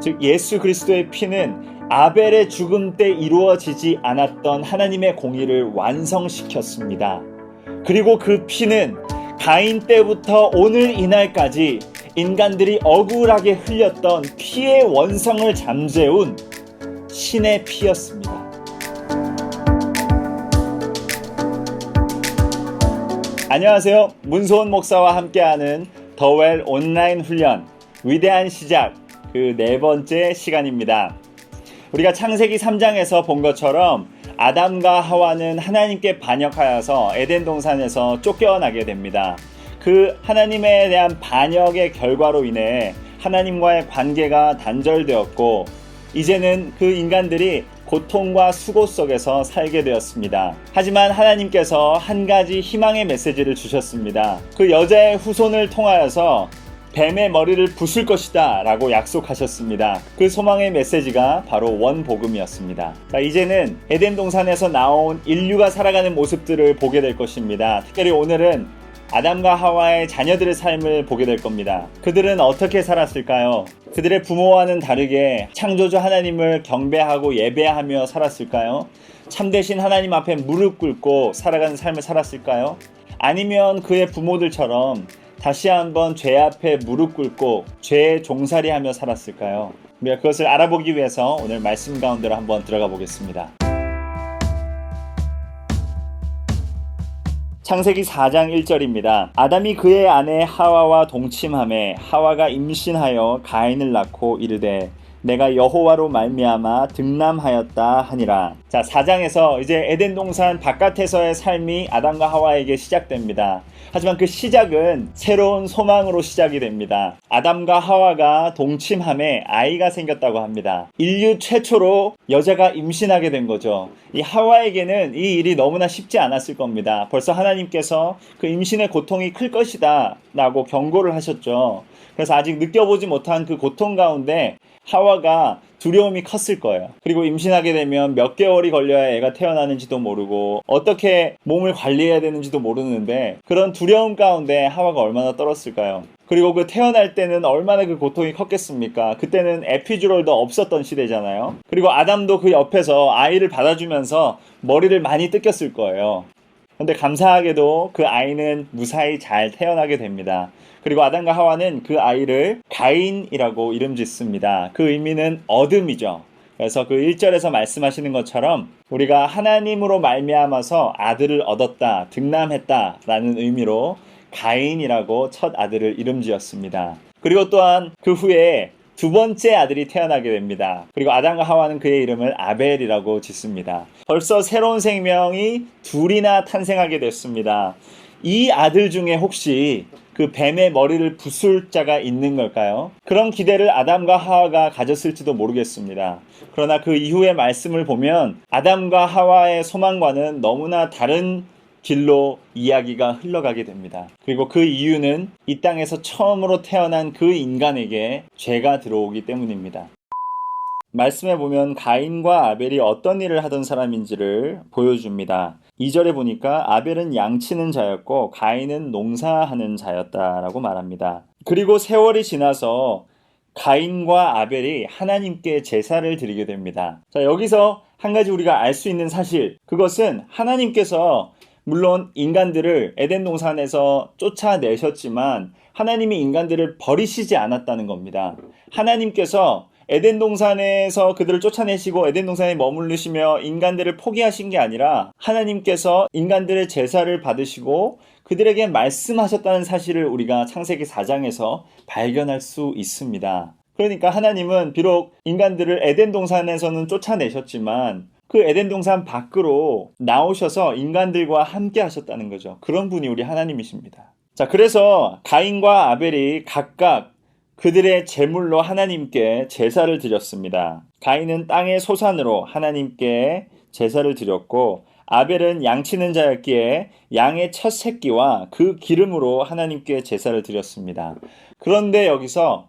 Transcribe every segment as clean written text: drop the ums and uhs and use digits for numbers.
즉 예수 그리스도의 피는 아벨의 죽음 때 이루어지지 않았던 하나님의 공의를 완성시켰습니다. 그리고 그 피는 가인 때부터 오늘 이날까지 인간들이 억울하게 흘렸던 피의 원성을 잠재운 신의 피였습니다. 안녕하세요. 문소원 목사와 함께하는 더웰 온라인 훈련 위대한 시작 그 네 번째 시간입니다. 우리가 창세기 3장에서 본 것처럼 아담과 하와는 하나님께 반역하여서 에덴 동산에서 쫓겨나게 됩니다. 그 하나님에 대한 반역의 결과로 인해 하나님과의 관계가 단절되었고 이제는 그 인간들이 고통과 수고 속에서 살게 되었습니다. 하지만 하나님께서 한 가지 희망의 메시지를 주셨습니다. 그 여자의 후손을 통하여서 뱀의 머리를 부술 것이다 라고 약속하셨습니다. 그 소망의 메시지가 바로 원복음이었습니다. 이제는 에덴 동산에서 나온 인류가 살아가는 모습들을 보게 될 것입니다. 특별히 오늘은 아담과 하와의 자녀들의 삶을 보게 될 겁니다. 그들은 어떻게 살았을까요? 그들의 부모와는 다르게 창조주 하나님을 경배하고 예배하며 살았을까요? 참되신 하나님 앞에 무릎 꿇고 살아가는 삶을 살았을까요? 아니면 그의 부모들처럼 다시 한번 죄 앞에 무릎 꿇고 죄에 종살이하며 살았을까요? 우리가 그것을 알아보기 위해서 오늘 말씀 가운데로 한번 들어가 보겠습니다. 창세기 4장 1절입니다. 아담이 그의 아내 하와와 동침하매 하와가 임신하여 가인을 낳고 이르되 내가 여호와로 말미암아 득남하였다 하니라. 자, 4장에서 이제 에덴 동산 바깥에서의 삶이 아담과 하와에게 시작됩니다. 하지만 그 시작은 새로운 소망으로 시작이 됩니다. 아담과 하와가 동침함에 아이가 생겼다고 합니다. 인류 최초로 여자가 임신하게 된 거죠. 이 하와에게는 이 일이 너무나 쉽지 않았을 겁니다. 벌써 하나님께서 그 임신의 고통이 클 것이다 라고 경고를 하셨죠. 그래서 아직 느껴보지 못한 그 고통 가운데 하와가 두려움이 컸을 거예요. 그리고 임신하게 되면 몇 개월이 걸려야 애가 태어나는지도 모르고 어떻게 몸을 관리해야 되는지도 모르는데 그런 두려움 가운데 하와가 얼마나 떨었을까요? 그리고 그 태어날 때는 얼마나 그 고통이 컸겠습니까? 그때는 에피듀럴도 없었던 시대잖아요. 그리고 아담도 그 옆에서 아이를 받아주면서 머리를 많이 뜯겼을 거예요. 그런데 감사하게도 그 아이는 무사히 잘 태어나게 됩니다. 그리고 아담과 하와는 그 아이를 가인이라고 이름 짓습니다. 그 의미는 어둠이죠. 그래서 그 1절에서 말씀하시는 것처럼 우리가 하나님으로 말미암아서 아들을 얻었다, 득남했다 라는 의미로 가인이라고 첫 아들을 이름 지었습니다. 그리고 또한 그 후에 두 번째 아들이 태어나게 됩니다. 그리고 아담과 하와는 그의 이름을 아벨이라고 짓습니다. 벌써 새로운 생명이 둘이나 탄생하게 됐습니다. 이 아들 중에 혹시 그 뱀의 머리를 부술 자가 있는 걸까요? 그런 기대를 아담과 하와가 가졌을지도 모르겠습니다. 그러나 그 이후의 말씀을 보면 아담과 하와의 소망과는 너무나 다른 길로 이야기가 흘러가게 됩니다. 그리고 그 이유는 이 땅에서 처음으로 태어난 그 인간에게 죄가 들어오기 때문입니다. 말씀에 보면 가인과 아벨이 어떤 일을 하던 사람인지를 보여줍니다. 2절에 보니까 아벨은 양치는 자였고 가인은 농사하는 자였다라고 말합니다. 그리고 세월이 지나서 가인과 아벨이 하나님께 제사를 드리게 됩니다. 자, 여기서 한 가지 우리가 알 수 있는 사실, 그것은 하나님께서 물론 인간들을 에덴 동산에서 쫓아내셨지만 하나님이 인간들을 버리시지 않았다는 겁니다. 하나님께서 에덴 동산에서 그들을 쫓아내시고 에덴 동산에 머무르시며 인간들을 포기하신 게 아니라 하나님께서 인간들의 제사를 받으시고 그들에게 말씀하셨다는 사실을 우리가 창세기 4장에서 발견할 수 있습니다. 그러니까 하나님은 비록 인간들을 에덴 동산에서는 쫓아내셨지만 그 에덴 동산 밖으로 나오셔서 인간들과 함께 하셨다는 거죠. 그런 분이 우리 하나님이십니다. 자, 그래서 가인과 아벨이 각각 그들의 제물로 하나님께 제사를 드렸습니다. 가인은 땅의 소산으로 하나님께 제사를 드렸고 아벨은 양치는 자였기에 양의 첫 새끼와 그 기름으로 하나님께 제사를 드렸습니다. 그런데 여기서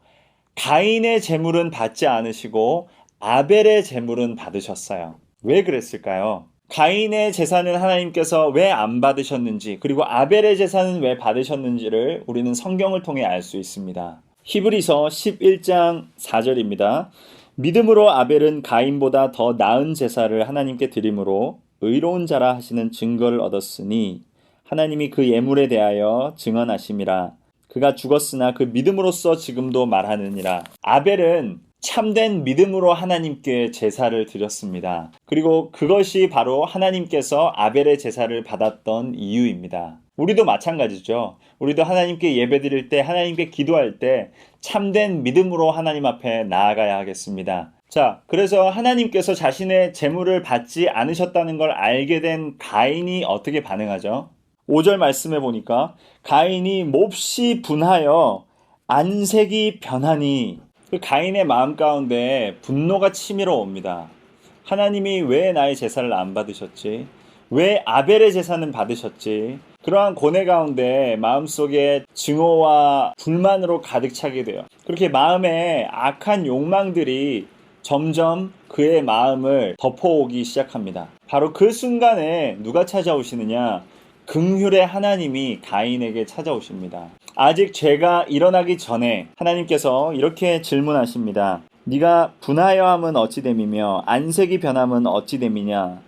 가인의 제물은 받지 않으시고 아벨의 제물은 받으셨어요. 왜 그랬을까요? 가인의 제사는 하나님께서 왜 안 받으셨는지, 그리고 아벨의 제사는 왜 받으셨는지를 우리는 성경을 통해 알 수 있습니다. 히브리서 11장 4절입니다. 믿음으로 아벨은 가인보다 더 나은 제사를 하나님께 드림으로 의로운 자라 하시는 증거를 얻었으니 하나님이 그 예물에 대하여 증언하심이라. 그가 죽었으나 그 믿음으로써 지금도 말하느니라. 아벨은 참된 믿음으로 하나님께 제사를 드렸습니다. 그리고 그것이 바로 하나님께서 아벨의 제사를 받았던 이유입니다. 우리도 마찬가지죠. 우리도 하나님께 예배드릴 때, 하나님께 기도할 때 참된 믿음으로 하나님 앞에 나아가야 하겠습니다. 자, 그래서 하나님께서 자신의 제물을 받지 않으셨다는 걸 알게 된 가인이 어떻게 반응하죠? 5절 말씀에 보니까 가인이 몹시 분하여 안색이 변하니, 그 가인의 마음 가운데 분노가 치밀어 옵니다. 하나님이 왜 나의 제사를 안 받으셨지? 왜 아벨의 제사는 받으셨지? 그러한 고뇌 가운데 마음속에 증오와 불만으로 가득 차게 돼요. 그렇게 마음에 악한 욕망들이 점점 그의 마음을 덮어오기 시작합니다. 바로 그 순간에 누가 찾아오시느냐? 긍휼의 하나님이 가인에게 찾아오십니다. 아직 죄가 일어나기 전에 하나님께서 이렇게 질문하십니다. 네가 분하여함은 어찌 됨이며 안색이 변함은 어찌 됨이냐?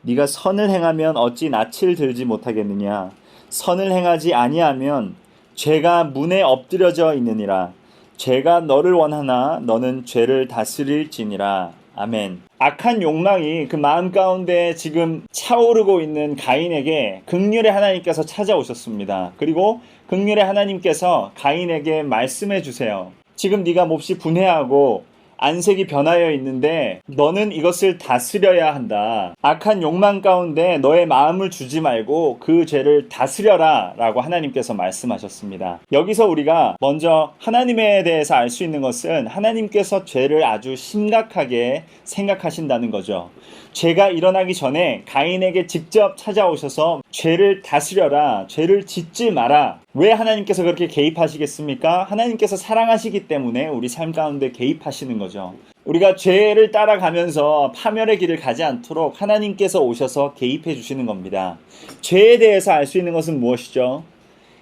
네가 선을 행하면 어찌 낯을 들지 못하겠느냐? 선을 행하지 아니하면 죄가 문에 엎드려져 있느니라. 죄가 너를 원하나 너는 죄를 다스릴지니라. 아멘. 악한 욕망이 그 마음 가운데 지금 차오르고 있는 가인에게 긍휼의 하나님께서 찾아오셨습니다. 그리고 긍휼의 하나님께서 가인에게 말씀해 주세요. 지금 네가 몹시 분해하고 안색이 변하여 있는데 너는 이것을 다스려야 한다. 악한 욕망 가운데 너의 마음을 주지 말고 그 죄를 다스려라 라고 하나님께서 말씀하셨습니다. 여기서 우리가 먼저 하나님에 대해서 알 수 있는 것은 하나님께서 죄를 아주 심각하게 생각하신다는 거죠. 죄가 일어나기 전에 가인에게 직접 찾아오셔서 죄를 다스려라, 죄를 짓지 마라. 왜 하나님께서 그렇게 개입하시겠습니까? 하나님께서 사랑하시기 때문에 우리 삶 가운데 개입하시는 거죠. 우리가 죄를 따라가면서 파멸의 길을 가지 않도록 하나님께서 오셔서 개입해 주시는 겁니다. 죄에 대해서 알 수 있는 것은 무엇이죠?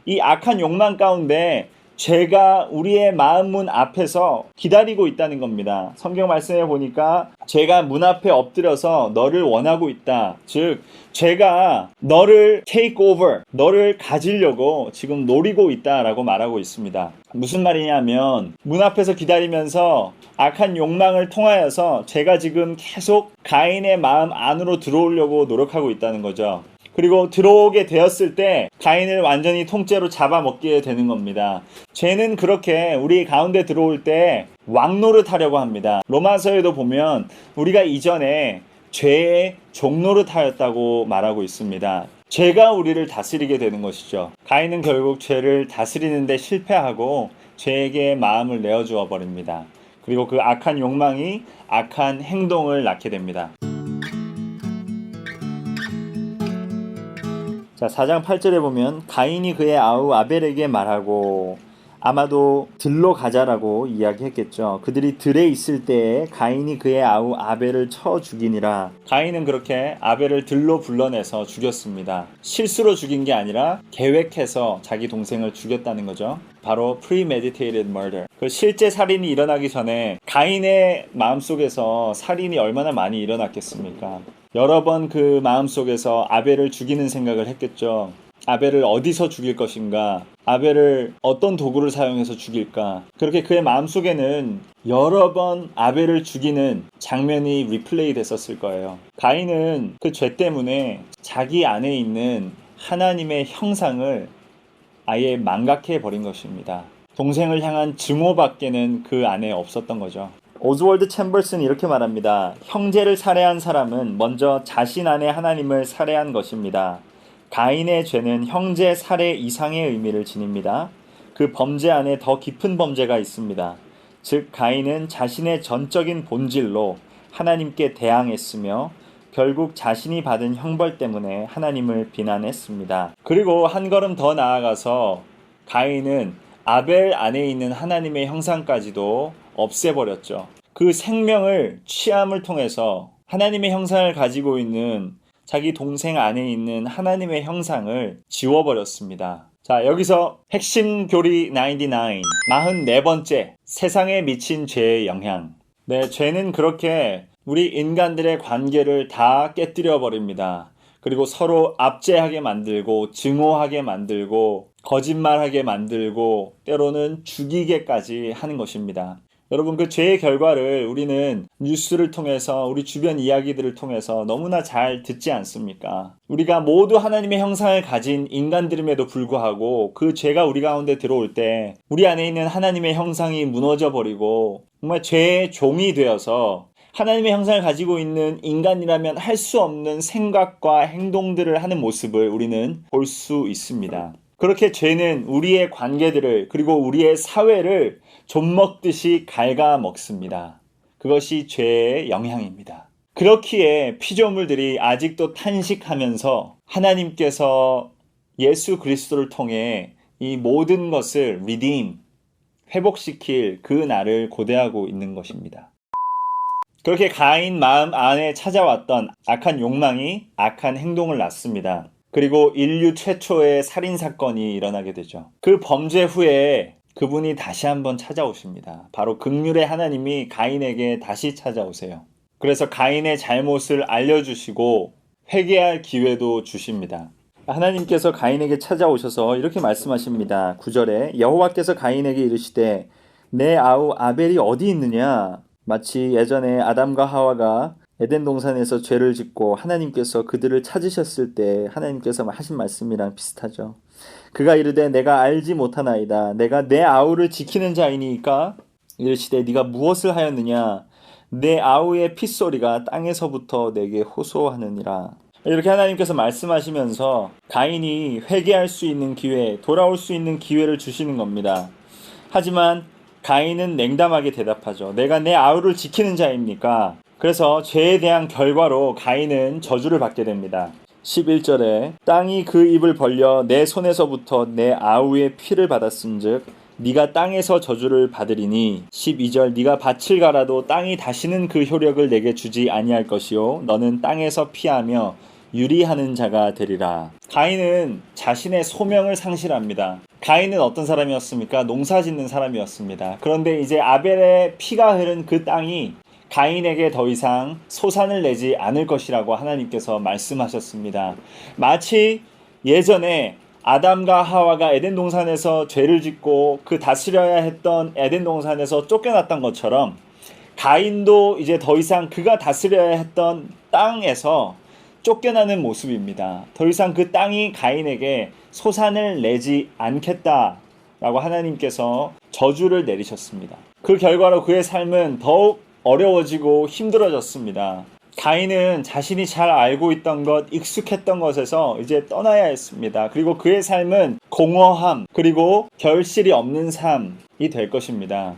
이 악한 욕망 가운데 죄가 우리의 마음 문 앞에서 기다리고 있다는 겁니다. 성경 말씀에 보니까 죄가 문 앞에 엎드려서 너를 원하고 있다. 즉 죄가 너를 take over, 너를 가지려고 지금 노리고 있다라고 말하고 있습니다. 무슨 말이냐면 문 앞에서 기다리면서 악한 욕망을 통하여서 죄가 지금 계속 가인의 마음 안으로 들어오려고 노력하고 있다는 거죠. 그리고 들어오게 되었을 때 가인을 완전히 통째로 잡아먹게 되는 겁니다. 죄는 그렇게 우리 가운데 들어올 때 왕노릇하려고 합니다. 로마서에도 보면 우리가 이전에 죄의 종노릇하였다고 말하고 있습니다. 죄가 우리를 다스리게 되는 것이죠. 가인은 결국 죄를 다스리는 데 실패하고 죄에게 마음을 내어주어 버립니다. 그리고 그 악한 욕망이 악한 행동을 낳게 됩니다. 자, 4장 8절에 보면 가인이 그의 아우 아벨에게 말하고, 아마도 들로 가자라고 이야기했겠죠. 그들이 들에 있을 때에 가인이 그의 아우 아벨을 쳐 죽이니라. 가인은 그렇게 아벨을 들로 불러내서 죽였습니다. 실수로 죽인 게 아니라 계획해서 자기 동생을 죽였다는 거죠. 바로 premeditated murder. 그 실제 살인이 일어나기 전에 가인의 마음속에서 살인이 얼마나 많이 일어났겠습니까? 여러 번 그 마음속에서 아벨을 죽이는 생각을 했겠죠. 아벨을 어디서 죽일 것인가? 아벨을 어떤 도구를 사용해서 죽일까? 그렇게 그의 마음속에는 여러 번 아벨을 죽이는 장면이 리플레이 됐었을 거예요. 가인은 그 죄 때문에 자기 안에 있는 하나님의 형상을 아예 망각해 버린 것입니다. 동생을 향한 증오밖에는 그 안에 없었던 거죠. 오즈월드 챔버스는 이렇게 말합니다. 형제를 살해한 사람은 먼저 자신 안에 하나님을 살해한 것입니다. 가인의 죄는 형제 살해 이상의 의미를 지닙니다. 그 범죄 안에 더 깊은 범죄가 있습니다. 즉 가인은 자신의 전적인 본질로 하나님께 대항했으며 결국 자신이 받은 형벌 때문에 하나님을 비난했습니다. 그리고 한 걸음 더 나아가서 가인은 아벨 안에 있는 하나님의 형상까지도 없애버렸죠. 그 생명을 취함을 통해서 하나님의 형상을 가지고 있는 자기 동생 안에 있는 하나님의 형상을 지워버렸습니다. 자, 여기서 핵심 교리 99, 44번째, 세상에 미친 죄의 영향. 네, 죄는 그렇게 우리 인간들의 관계를 다 깨뜨려 버립니다. 그리고 서로 압제하게 만들고, 증오하게 만들고, 거짓말하게 만들고, 때로는 죽이게까지 하는 것입니다. 여러분, 그 죄의 결과를 우리는 뉴스를 통해서, 우리 주변 이야기들을 통해서 너무나 잘 듣지 않습니까? 우리가 모두 하나님의 형상을 가진 인간들임에도 불구하고 그 죄가 우리 가운데 들어올 때 우리 안에 있는 하나님의 형상이 무너져 버리고 정말 죄의 종이 되어서 하나님의 형상을 가지고 있는 인간이라면 할 수 없는 생각과 행동들을 하는 모습을 우리는 볼 수 있습니다. 그렇게 죄는 우리의 관계들을 그리고 우리의 사회를 좀먹듯이 갉아먹습니다. 그것이 죄의 영향입니다. 그렇기에 피조물들이 아직도 탄식하면서 하나님께서 예수 그리스도를 통해 이 모든 것을 회복시킬 그 날을 고대하고 있는 것입니다. 그렇게 가인 마음 안에 찾아왔던 악한 욕망이 악한 행동을 낳습니다. 그리고 인류 최초의 살인사건이 일어나게 되죠. 그 범죄 후에 그분이 다시 한번 찾아오십니다. 바로 긍휼의 하나님이 가인에게 다시 찾아오세요. 그래서 가인의 잘못을 알려주시고 회개할 기회도 주십니다. 하나님께서 가인에게 찾아오셔서 이렇게 말씀하십니다. 9절에 여호와께서 가인에게 이르시되 내 아우 아벨이 어디 있느냐? 마치 예전에 아담과 하와가 에덴 동산에서 죄를 짓고 하나님께서 그들을 찾으셨을 때 하나님께서 하신 말씀이랑 비슷하죠. 그가 이르되 내가 알지 못하나이다. 내가 내 아우를 지키는 자이니까 이르시되 네가 무엇을 하였느냐? 내 아우의 핏소리가 땅에서부터 내게 호소하느니라. 이렇게 하나님께서 말씀하시면서 가인이 회개할 수 있는 기회, 돌아올 수 있는 기회를 주시는 겁니다. 하지만 가인은 냉담하게 대답하죠. 내가 내 아우를 지키는 자입니까? 그래서 죄에 대한 결과로 가인은 저주를 받게 됩니다. 11절에 땅이 그 입을 벌려 내 손에서부터 내 아우의 피를 받았은즉 네가 땅에서 저주를 받으리니 12절 네가 밭을 갈아도 땅이 다시는 그 효력을 내게 주지 아니할 것이요 너는 땅에서 피하며 유리하는 자가 되리라. 가인은 자신의 소명을 상실합니다. 가인은 어떤 사람이었습니까? 농사 짓는 사람이었습니다. 그런데 이제 아벨의 피가 흐른 그 땅이 가인에게 더 이상 소산을 내지 않을 것이라고 하나님께서 말씀하셨습니다. 마치 예전에 아담과 하와가 에덴 동산에서 죄를 짓고 그 다스려야 했던 에덴 동산에서 쫓겨났던 것처럼 가인도 이제 더 이상 그가 다스려야 했던 땅에서 쫓겨나는 모습입니다. 더 이상 그 땅이 가인에게 소산을 내지 않겠다라고 하나님께서 저주를 내리셨습니다. 그 결과로 그의 삶은 더욱 어려워지고 힘들어졌습니다. 가인은 자신이 잘 알고 있던 것, 익숙했던 것에서 이제 떠나야 했습니다. 그리고 그의 삶은 공허함, 그리고 결실이 없는 삶이 될 것입니다.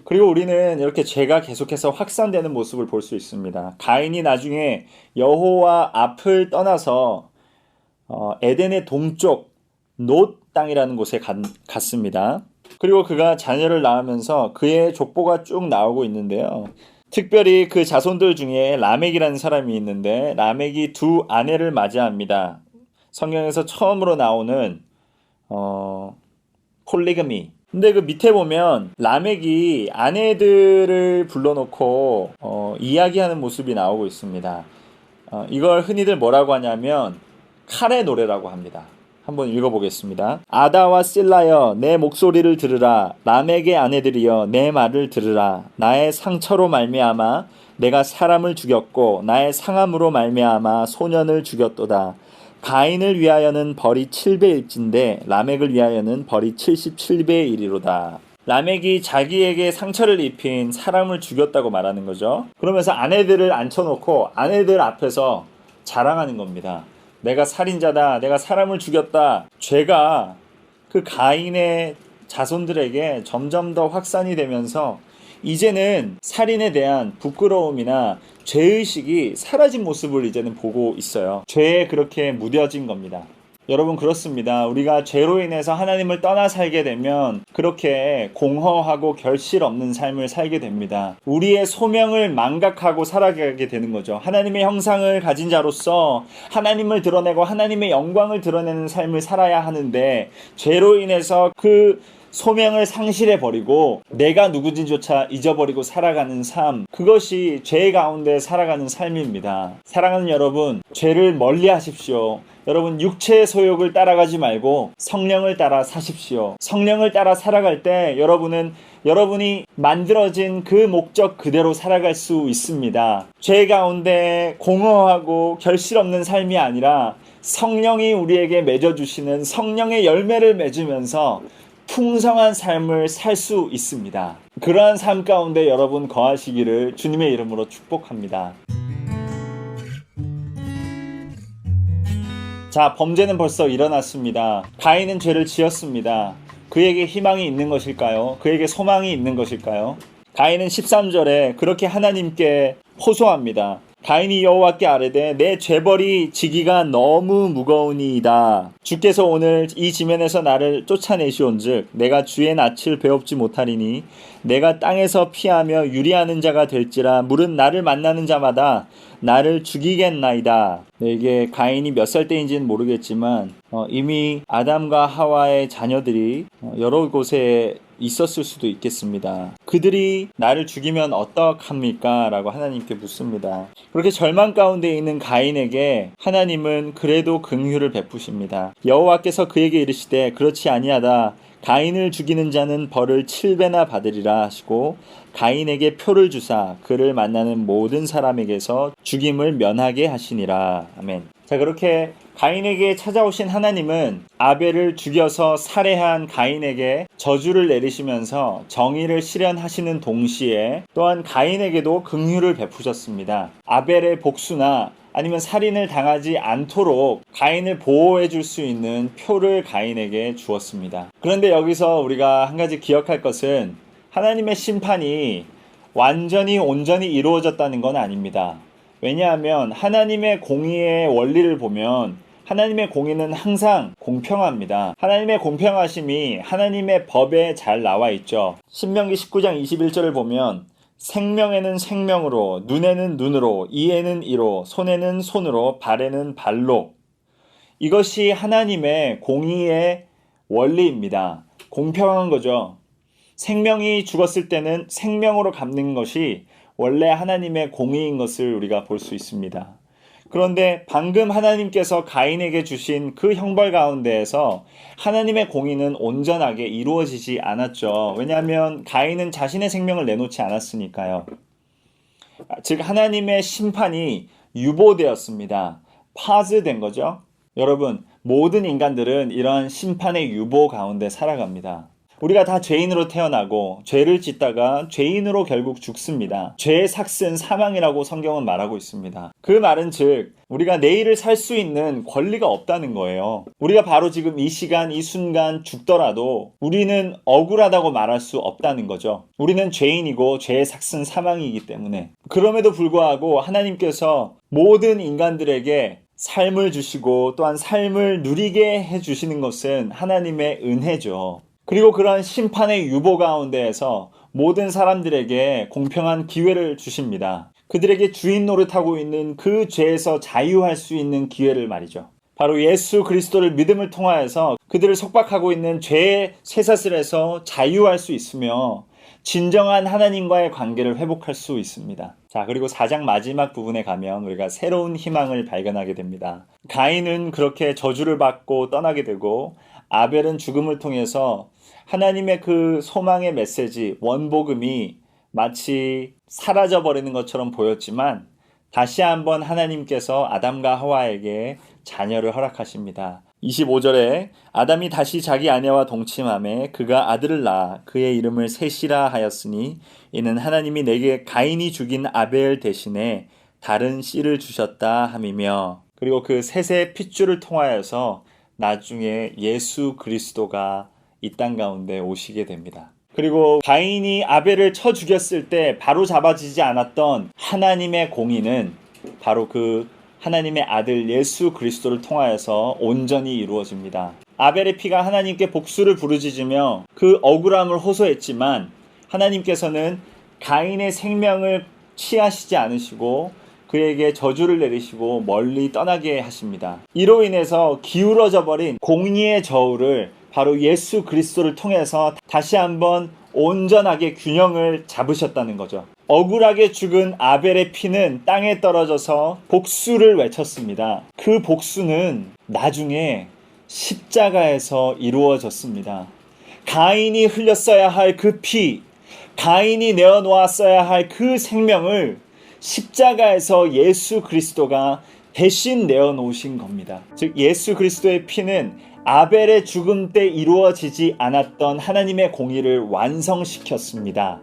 그리고 우리는 이렇게 죄가 계속해서 확산되는 모습을 볼 수 있습니다. 가인이 나중에 여호와 앞을 떠나서 에덴의 동쪽 놋 땅이라는 곳에 갔습니다. 그리고 그가 자녀를 낳으면서 그의 족보가 쭉 나오고 있는데요. 특별히 그 자손들 중에 라멕이라는 사람이 있는데 라멕이 두 아내를 맞이합니다. 성경에서 처음으로 나오는 폴리가미. 근데 그 밑에 보면 라멕이 아내들을 불러놓고 이야기하는 모습이 나오고 있습니다. 이걸 흔히들 뭐라고 하냐면 칼의 노래라고 합니다. 한번 읽어보겠습니다. 아다와 실라여 내 목소리를 들으라. 라멕의 아내들이여 내 말을 들으라. 나의 상처로 말미암아 내가 사람을 죽였고 나의 상함으로 말미암아 소년을 죽였도다. 가인을 위하여는 벌이 7배일진데 라멕을 위하여는 벌이 77배의 일이로다. 라멕이 자기에게 상처를 입힌 사람을 죽였다고 말하는 거죠. 그러면서 아내들을 앉혀놓고 아내들 앞에서 자랑하는 겁니다. 내가 살인자다. 내가 사람을 죽였다. 죄가 그 가인의 자손들에게 점점 더 확산이 되면서 이제는 살인에 대한 부끄러움이나 죄의식이 사라진 모습을 이제는 보고 있어요. 죄에 그렇게 무뎌진 겁니다. 여러분 그렇습니다. 우리가 죄로 인해서 하나님을 떠나 살게 되면 그렇게 공허하고 결실 없는 삶을 살게 됩니다. 우리의 소명을 망각하고 살아가게 되는 거죠. 하나님의 형상을 가진 자로서 하나님을 드러내고 하나님의 영광을 드러내는 삶을 살아야 하는데 죄로 인해서 그 소명을 상실해버리고 내가 누구인지조차 잊어버리고 살아가는 삶, 그것이 죄 가운데 살아가는 삶입니다. 사랑하는 여러분, 죄를 멀리 하십시오. 여러분, 육체의 소욕을 따라가지 말고 성령을 따라 사십시오. 성령을 따라 살아갈 때 여러분이 만들어진 그 목적 그대로 살아갈 수 있습니다. 죄 가운데 공허하고 결실 없는 삶이 아니라 성령이 우리에게 맺어주시는 성령의 열매를 맺으면서 풍성한 삶을 살 수 있습니다. 그러한 삶 가운데 여러분 거하시기를 주님의 이름으로 축복합니다. 자, 범죄는 벌써 일어났습니다. 가인은 죄를 지었습니다. 그에게 희망이 있는 것일까요? 그에게 소망이 있는 것일까요? 가인은 13절에 그렇게 하나님께 호소합니다. 가인이 여호와께 아뢰되 내 죄벌이 지기가 너무 무거우니이다. 주께서 오늘 이 지면에서 나를 쫓아내시온즉 내가 주의 낯을 배웁지 못하리니 내가 땅에서 피하며 유리하는 자가 될지라 물은 나를 만나는 자마다 나를 죽이겠나이다. 이게 가인이 몇 살 때인지는 모르겠지만 이미 아담과 하와의 자녀들이 여러 곳에 있었을 수도 있겠습니다. 그들이 나를 죽이면 어떡합니까? 라고 하나님께 묻습니다. 그렇게 절망 가운데 있는 가인에게 하나님은 그래도 긍휼을 베푸십니다. 여호와께서 그에게 이르시되 그렇지 아니하다. 가인을 죽이는 자는 벌을 7배나 받으리라 하시고 가인에게 표를 주사 그를 만나는 모든 사람에게서 죽임을 면하게 하시니라. 아멘. 자, 그렇게 가인에게 찾아오신 하나님은 아벨을 죽여서 살해한 가인에게 저주를 내리시면서 정의를 실현하시는 동시에 또한 가인에게도 긍휼을 베푸셨습니다. 아벨의 복수나 아니면 살인을 당하지 않도록 가인을 보호해 줄 수 있는 표를 가인에게 주었습니다. 그런데 여기서 우리가 한 가지 기억할 것은 하나님의 심판이 완전히 온전히 이루어졌다는 건 아닙니다. 왜냐하면 하나님의 공의의 원리를 보면 하나님의 공의는 항상 공평합니다. 하나님의 공평하심이 하나님의 법에 잘 나와 있죠. 신명기 19장 21절을 보면 생명에는 생명으로, 눈에는 눈으로, 이에는 이로, 손에는 손으로, 발에는 발로. 이것이 하나님의 공의의 원리입니다. 공평한 거죠. 생명이 죽었을 때는 생명으로 갚는 것이 원래 하나님의 공의인 것을 우리가 볼 수 있습니다. 그런데 방금 하나님께서 가인에게 주신 그 형벌 가운데에서 하나님의 공의는 온전하게 이루어지지 않았죠. 왜냐하면 가인은 자신의 생명을 내놓지 않았으니까요. 즉 하나님의 심판이 유보되었습니다. 파즈된 거죠. 여러분, 모든 인간들은 이러한 심판의 유보 가운데 살아갑니다. 우리가 다 죄인으로 태어나고 죄를 짓다가 죄인으로 결국 죽습니다. 죄의 삭은 사망이라고 성경은 말하고 있습니다. 그 말은 즉 우리가 내일을 살 수 있는 권리가 없다는 거예요. 우리가 바로 지금 이 시간 이 순간 죽더라도 우리는 억울하다고 말할 수 없다는 거죠. 우리는 죄인이고 죄의 삭은 사망이기 때문에. 그럼에도 불구하고 하나님께서 모든 인간들에게 삶을 주시고 또한 삶을 누리게 해주시는 것은 하나님의 은혜죠. 그리고 그러한 심판의 유보 가운데에서 모든 사람들에게 공평한 기회를 주십니다. 그들에게 주인 노릇하고 있는 그 죄에서 자유할 수 있는 기회를 말이죠. 바로 예수 그리스도를 믿음을 통하여서 그들을 속박하고 있는 죄의 쇠사슬에서 자유할 수 있으며 진정한 하나님과의 관계를 회복할 수 있습니다. 자, 그리고 4장 마지막 부분에 가면 우리가 새로운 희망을 발견하게 됩니다. 가인은 그렇게 저주를 받고 떠나게 되고 아벨은 죽음을 통해서 하나님의 그 소망의 메시지, 원복음이 마치 사라져버리는 것처럼 보였지만 다시 한번 하나님께서 아담과 하와에게 자녀를 허락하십니다. 25절에 아담이 다시 자기 아내와 동침하매 그가 아들을 낳아 그의 이름을 셋이라 하였으니 이는 하나님이 내게 가인이 죽인 아벨 대신에 다른 씨를 주셨다 함이며, 그리고 그 셋의 핏줄을 통하여서 나중에 예수 그리스도가 이 땅 가운데 오시게 됩니다. 그리고 가인이 아벨을 쳐 죽였을 때 바로 잡아지지 않았던 하나님의 공의는 바로 그 하나님의 아들 예수 그리스도를 통하여서 온전히 이루어집니다. 아벨의 피가 하나님께 복수를 부르짖으며 그 억울함을 호소했지만 하나님께서는 가인의 생명을 취하시지 않으시고 그에게 저주를 내리시고 멀리 떠나게 하십니다. 이로 인해서 기울어져 버린 공의의 저울을 바로 예수 그리스도를 통해서 다시 한번 온전하게 균형을 잡으셨다는 거죠. 억울하게 죽은 아벨의 피는 땅에 떨어져서 복수를 외쳤습니다. 그 복수는 나중에 십자가에서 이루어졌습니다. 가인이 흘렸어야 할 그 피, 가인이 내어놓았어야 할 그 생명을 십자가에서 예수 그리스도가 대신 내어놓으신 겁니다. 즉 예수 그리스도의 피는 아벨의 죽음 때 이루어지지 않았던 하나님의 공의를 완성시켰습니다.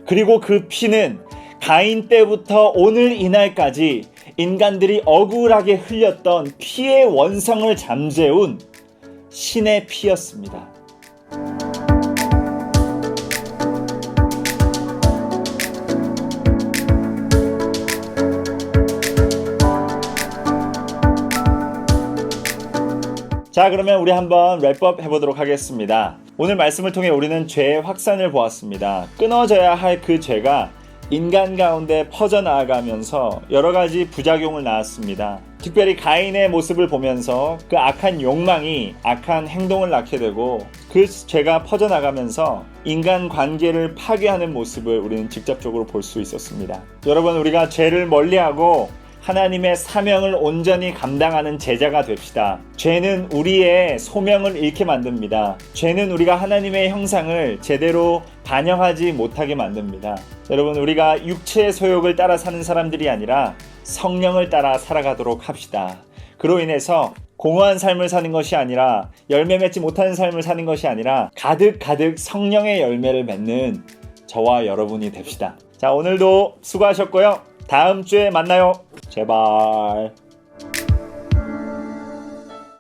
그리고 그 피는 가인 때부터 오늘 이날까지 인간들이 억울하게 흘렸던 피의 원성을 잠재운 신의 피였습니다. 자, 그러면 우리 한번 랩업 해보도록 하겠습니다. 오늘 말씀을 통해 우리는 죄의 확산을 보았습니다. 끊어져야 할 그 죄가 인간 가운데 퍼져나가면서 여러 가지 부작용을 낳았습니다. 특별히 가인의 모습을 보면서 그 악한 욕망이 악한 행동을 낳게 되고 그 죄가 퍼져나가면서 인간 관계를 파괴하는 모습을 우리는 직접적으로 볼 수 있었습니다. 여러분, 우리가 죄를 멀리하고 하나님의 사명을 온전히 감당하는 제자가 됩시다. 죄는 우리의 소명을 잃게 만듭니다. 죄는 우리가 하나님의 형상을 제대로 반영하지 못하게 만듭니다. 여러분, 우리가 육체의 소욕을 따라 사는 사람들이 아니라 성령을 따라 살아가도록 합시다. 그로 인해서 공허한 삶을 사는 것이 아니라 열매 맺지 못하는 삶을 사는 것이 아니라 가득 성령의 열매를 맺는 저와 여러분이 됩시다. 자, 오늘도 수고하셨고요. 다음 주에 만나요. 제발.